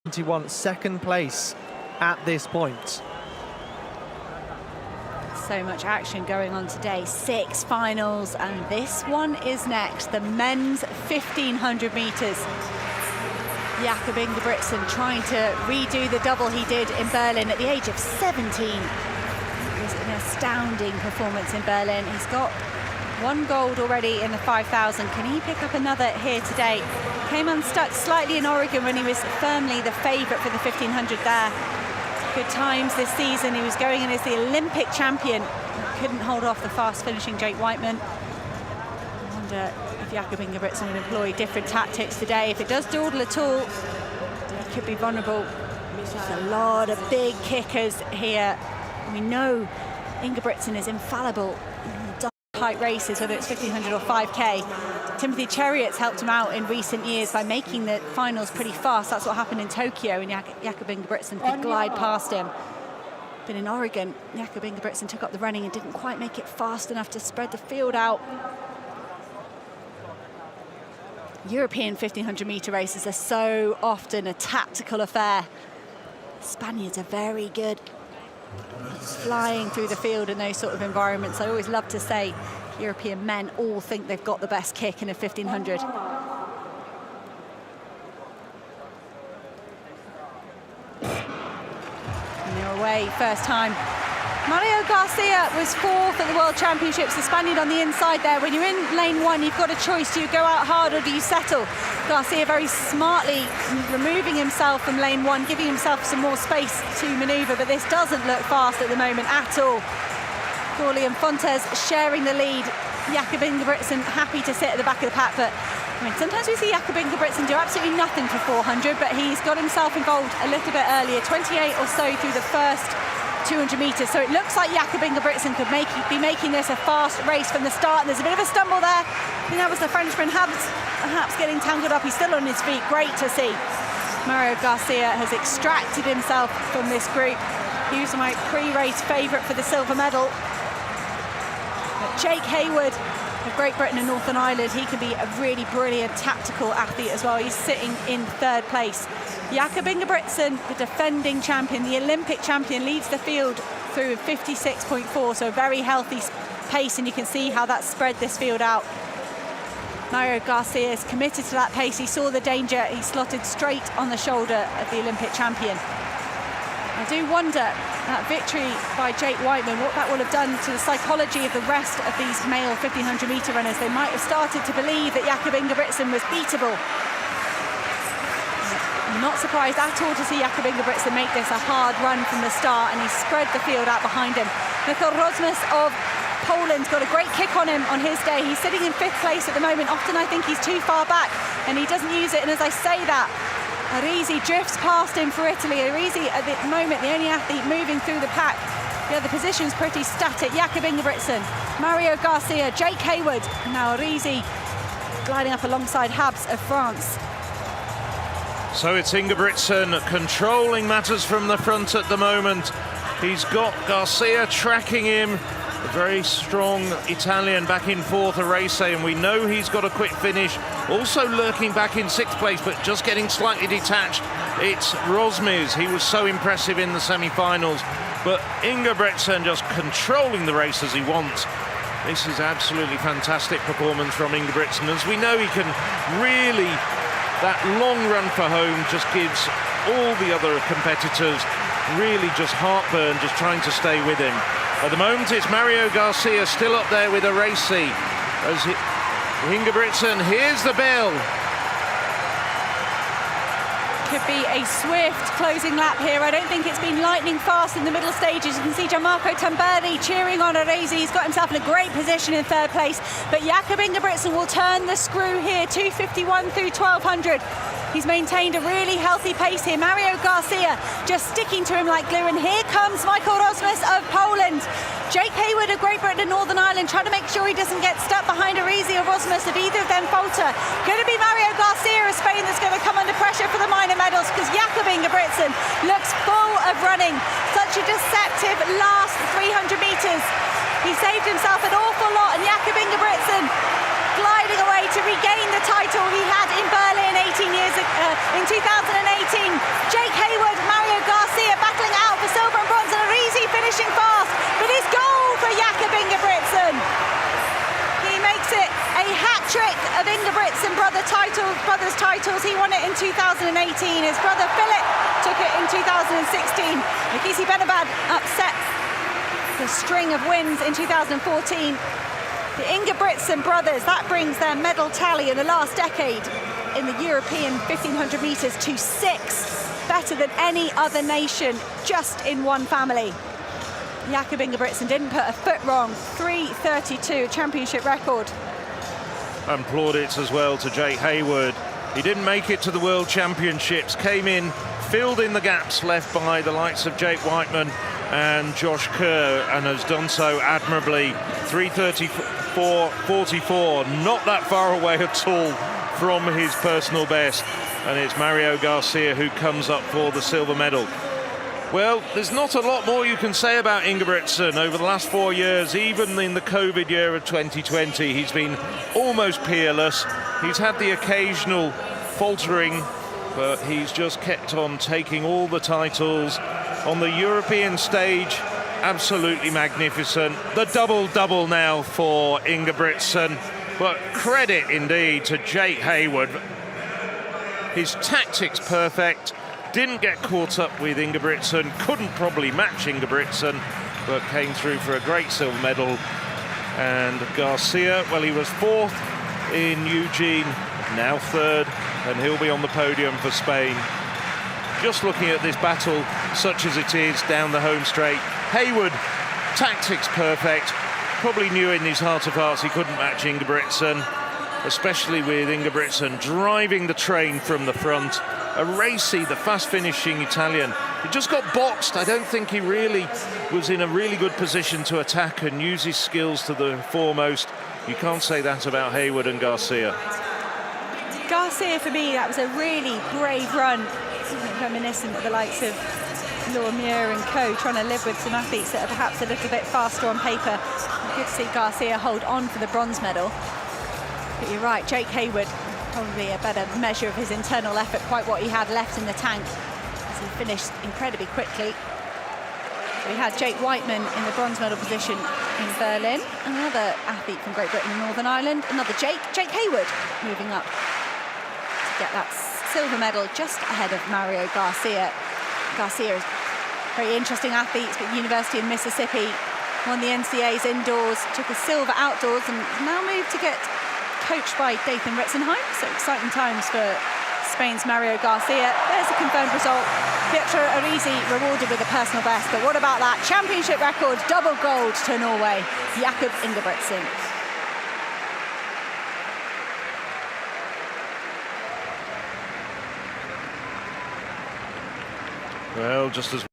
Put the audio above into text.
21, second place at this point. So much action going on today. 6 finals, and this one is next. The men's 1500 meters. Jakob Ingebrigtsen trying to redo the double he did in Berlin at the age of 17. It was an astounding performance in Berlin. He's got 1 gold already in the 5,000. Can he pick up another here today? Came unstuck slightly in Oregon when he was firmly the favourite for the 1500 there. Good times this season. He was going in as the Olympic champion. Couldn't hold off the fast finishing Jake Whiteman. I wonder if Jakob Ingebrigtsen would employ different tactics today. If it does dawdle at all, he could be vulnerable. There's a lot of big kickers here. We know Ingebrigtsen is infallible in height races, whether it's 1500 or 5K. Timothy Cherriot's helped him out in recent years by making the finals pretty fast. That's what happened in Tokyo, and Jakob Ingebrigtsen could glide past him. But in Oregon, Jakob Ingebrigtsen took up the running and didn't quite make it fast enough to spread the field out. European 1500 meter races are so often a tactical affair. Spaniards are very good flying through the field in those sort of environments. I always love to say European men all think they've got the best kick in a 1500. And they're away first time. Mario Garcia was 4th at the World Championships, the Spaniard on the inside there. When you're in lane 1, you've got a choice. Do you go out hard or do you settle? Garcia very smartly removing himself from lane 1, giving himself some more space to manoeuvre, but this doesn't look fast at the moment at all. Crawley and Fontes sharing the lead. Jakob Ingebrigtsen happy to sit at the back of the pack, but I mean, sometimes we see Jakob Ingebrigtsen do absolutely nothing for 400, but he's got himself involved a little bit earlier, 28 or so through the first 200 metres. So it looks like Jakob Ingebrigtsen could be making this a fast race from the start. And there's a bit of a stumble there. I think that was the Frenchman perhaps getting tangled up. He's still on his feet. Great to see. Mario Garcia has extracted himself from this group. He was my pre-race favourite for the silver medal. But Jake Hayward of Great Britain and Northern Ireland, he can be a really brilliant tactical athlete as well. He's sitting in 3rd place. Jakob Ingebrigtsen, the defending champion, the Olympic champion, leads the field through 56.4, so a very healthy pace, and you can see how that spread this field out. Mario Garcia is committed to that pace. He saw the danger. He slotted straight on the shoulder of the Olympic champion. I do wonder, that victory by Jake Whiteman, what that will have done to the psychology of the rest of these male 1500 metre runners. They might have started to believe that Jakob Ingebrigtsen was beatable. I'm not surprised at all to see Jakob Ingebrigtsen make this a hard run from the start, and he spread the field out behind him. Michael Rozmus of Poland's got a great kick on him on his day. He's sitting in 5th place at the moment. Often I think he's too far back and he doesn't use it, and as I say that, Arisi drifts past him for Italy. Arisi at the moment the only athlete moving through the pack. The other position's pretty static. Jakob Ingebrigtsen, Mario Garcia, Jake Hayward, now Arisi gliding up alongside Habs of France. So it's Ingebrigtsen controlling matters from the front at the moment. He's got Garcia tracking him. A very strong Italian back in 4th, Arese, and we know he's got a quick finish. Also lurking back in 6th place, but just getting slightly detached. It's Rozmus. He was so impressive in the semi-finals. But Ingebrigtsen just controlling the race as he wants. This is absolutely fantastic performance from Ingebrigtsen. As we know, he can really... That long run for home just gives all the other competitors really just heartburn, just trying to stay with him. At the moment, it's Mario Garcia still up there with Arese. As Ingebrigtsen hears the bell. Could be a swift closing lap here. I don't think it's been lightning fast in the middle stages. You can see Gianmarco Tamberri cheering on Arese. He's got himself in a great position in 3rd place. But Jakob Ingebrigtsen will turn the screw here, 2:51 through 1200. He's maintained a really healthy pace here. Mario Garcia just sticking to him like glue. And here comes Michael Rozmus of Poland. Jake Hayward of Great Britain and Northern Ireland trying to make sure he doesn't get stuck behind Arisi or Rozmus if either of them falter. Going to be Mario Garcia of Spain that's going to come under pressure for the minor medals, because Jakob Ingebrigtsen looks full of running. Such a deceptive last 300 metres. He saved himself an awful lot, and Jakob Ingebrigtsen gliding away to regain the title he had in Berlin in 2018. Jake brothers' titles. He won it in 2018. His brother Philip took it in 2016. Makisi Benabad upset the string of wins in 2014. The INGEBRIGTSEN brothers, that brings their medal tally in the last decade in the European 1500 metres to 6. Better than any other nation, just in one family. Jakob Ingebrigtsen didn't put a foot wrong. 3:32, championship record. And plaudits as well to Jake Hayward. He didn't make it to the World Championships, came in, filled in the gaps left by the likes of Jake Whiteman and Josh Kerr, and has done so admirably. 3:34.44, not that far away at all from his personal best. And it's Mario Garcia who comes up for the silver medal. Well, there's not a lot more you can say about Ingebrigtsen over the last 4 years. Even in the COVID year of 2020, he's been almost peerless. He's had the occasional faltering, but he's just kept on taking all the titles. On the European stage, absolutely magnificent. The double-double now for Ingebrigtsen, but credit indeed to Jake Hayward. His tactics perfect. Didn't get caught up with Ingebrigtsen, couldn't probably match Ingebrigtsen, but came through for a great silver medal. And Garcia, well, he was 4th in Eugene, now 3rd, and he'll be on the podium for Spain. Just looking at this battle, such as it is, down the home straight, Hayward, tactics perfect, probably knew in his heart of hearts he couldn't match Ingebrigtsen, especially with Ingebrigtsen driving the train from the front. A racy, the fast-finishing Italian. He just got boxed. I don't think he really was in a really good position to attack and use his skills to the foremost. You can't say that about Hayward and Garcia. Garcia, for me, that was a really brave run. Reminiscent of the likes of Laura Muir and co, trying to live with some athletes that are perhaps a little bit faster on paper. Good to see Garcia hold on for the bronze medal. But you're right, Jake Hayward, probably a better measure of his internal effort, quite what he had left in the tank, as he finished incredibly quickly. We had Jake Whiteman in the bronze medal position in Berlin, another athlete from Great Britain and Northern Ireland, another Jake Hayward, moving up to get that silver medal just ahead of Mario Garcia. Garcia is a very interesting athlete, at the University of Mississippi, won the NCAA's indoors, took a silver outdoors, and now moved to get coached by Dathan Ritzenheim. So exciting times for Spain's Mario Garcia. There's a confirmed result. Pietro Arisi rewarded with a personal best. But what about that championship record? Double gold to Norway. Jakob Ingebrigtsen. Well, just as